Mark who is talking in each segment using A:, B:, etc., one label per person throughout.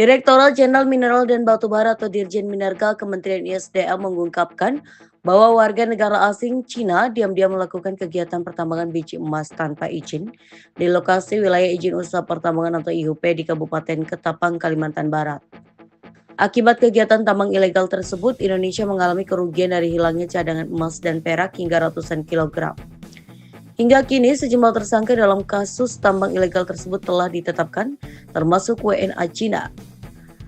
A: Direktorat Jenderal Mineral dan Batubara atau Dirjen Minerga Kementerian ISDM mengungkapkan bahwa warga negara asing Cina diam-diam melakukan kegiatan pertambangan biji emas tanpa izin di lokasi wilayah izin usaha pertambangan atau IUP di Kabupaten Ketapang, Kalimantan Barat. Akibat kegiatan tambang ilegal tersebut, Indonesia mengalami kerugian dari hilangnya cadangan emas dan perak hingga ratusan kilogram. Hingga kini, sejumlah tersangka dalam kasus tambang ilegal tersebut telah ditetapkan, termasuk WNA Cina.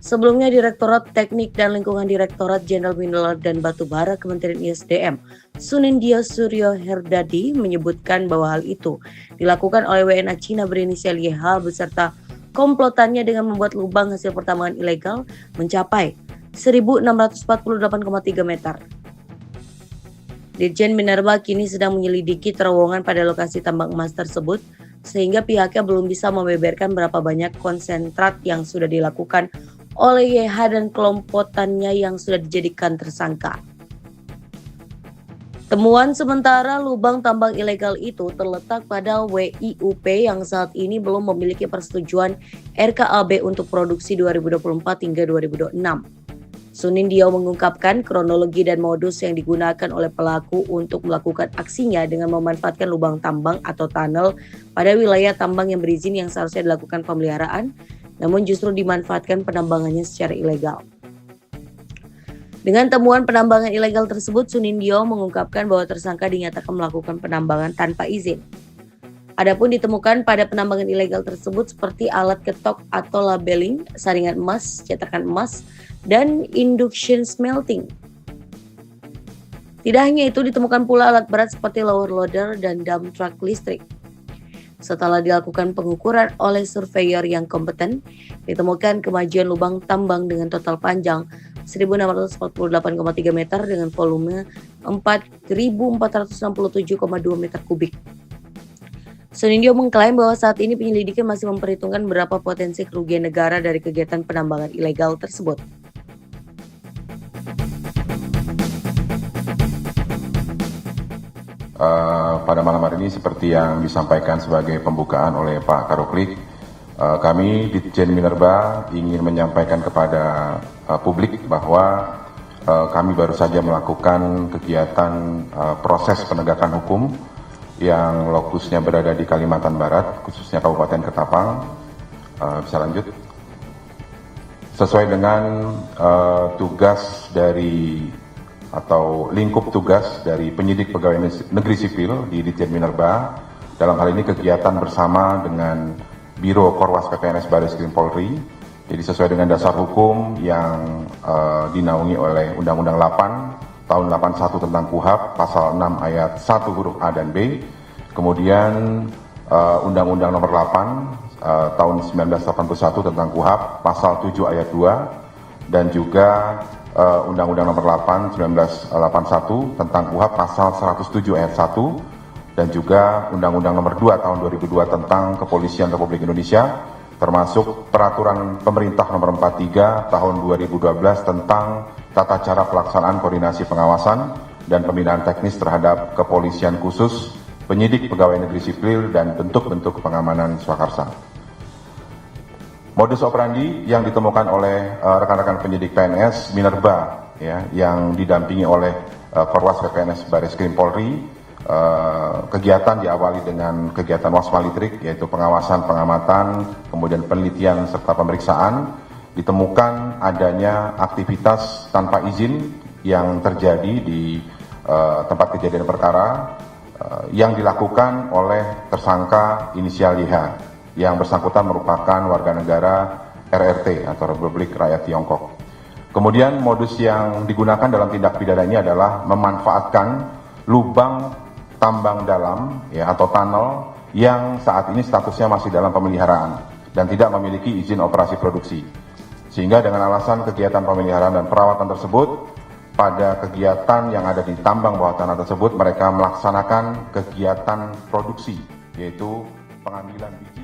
A: Sebelumnya, Direktorat Teknik dan Lingkungan Direktorat Jenderal Mineral dan Batubara Kementerian ISDM, Sunindya Suryo Herdadi, menyebutkan bahwa hal itu dilakukan oleh WNA Cina berinisial YH beserta komplotannya dengan membuat lubang hasil pertambangan ilegal mencapai 1.648,3 meter. Dirjen Minerba kini sedang menyelidiki terowongan pada lokasi tambang emas tersebut, sehingga pihaknya belum bisa membeberkan berapa banyak konsentrat yang sudah dilakukan oleh YH dan kelompokannya yang sudah dijadikan tersangka. Temuan sementara lubang tambang ilegal itu terletak pada WIUP yang saat ini belum memiliki persetujuan RKAB untuk produksi 2024 hingga 2026. Sunindya mengungkapkan kronologi dan modus yang digunakan oleh pelaku untuk melakukan aksinya dengan memanfaatkan lubang tambang atau tunnel pada wilayah tambang yang berizin yang seharusnya dilakukan pemeliharaan, namun justru dimanfaatkan penambangannya secara ilegal. Dengan temuan penambangan ilegal tersebut, Sunindya mengungkapkan bahwa tersangka dinyatakan melakukan penambangan tanpa izin. Adapun ditemukan pada penambangan ilegal tersebut seperti alat ketok atau labeling, saringan emas, cetakan emas, dan induction smelting. Tidak hanya itu, ditemukan pula alat berat seperti lower loader dan dump truck listrik. Setelah dilakukan pengukuran oleh surveyor yang kompeten, ditemukan kemajuan lubang tambang dengan total panjang 1.648,3 meter dengan volume 4.467,2 meter kubik. Sunindya mengklaim bahwa saat ini penyelidikan masih memperhitungkan berapa potensi kerugian negara dari kegiatan penambangan ilegal tersebut.
B: Pada malam hari ini seperti yang disampaikan sebagai pembukaan oleh Pak Karoklik, kami di Dirjen Minerba ingin menyampaikan kepada publik bahwa kami baru saja melakukan kegiatan proses penegakan hukum yang lokusnya berada di Kalimantan Barat, khususnya Kabupaten Ketapang. Bisa lanjut. Sesuai dengan tugas dari atau lingkup tugas dari penyidik pegawai negeri sipil di Dirjen Minerba, dalam hal ini kegiatan bersama dengan Biro Korwas PPNS Bareskrim Polri. Jadi sesuai dengan dasar hukum yang dinaungi oleh Undang-Undang 8 tahun 81 tentang KUHP pasal 6 ayat 1 huruf A dan B, kemudian Undang-Undang nomor 8 tahun 1981 tentang KUHP pasal 7 ayat 2, dan juga Undang-Undang nomor 8 1981 tentang KUHP pasal 107 ayat 1, dan juga Undang-Undang nomor 2 tahun 2002 tentang Kepolisian Republik Indonesia, termasuk Peraturan Pemerintah nomor 43 tahun 2012 tentang tata cara pelaksanaan koordinasi pengawasan dan pembinaan teknis terhadap kepolisian khusus, penyidik pegawai negeri sipil, dan bentuk-bentuk pengamanan swakarsa. Modus operandi yang ditemukan oleh rekan-rekan penyidik PNS Minerba, ya, yang didampingi oleh Korwas PPNS Bareskrim Polri, kegiatan diawali dengan kegiatan wasmalitrik, yaitu pengawasan, pengamatan, kemudian penelitian serta pemeriksaan. Ditemukan adanya aktivitas tanpa izin yang terjadi di tempat kejadian perkara yang dilakukan oleh tersangka inisial YH. Yang bersangkutan merupakan warga negara RRT atau Republik Rakyat Tiongkok. Kemudian modus yang digunakan dalam tindak pidana ini adalah memanfaatkan lubang tambang dalam, ya, atau tunnel yang saat ini statusnya masih dalam pemeliharaan dan tidak memiliki izin operasi produksi. Sehingga dengan alasan kegiatan pemeliharaan dan perawatan tersebut, pada kegiatan yang ada di tambang bawah tanah tersebut, mereka melaksanakan kegiatan produksi, yaitu pengambilan biji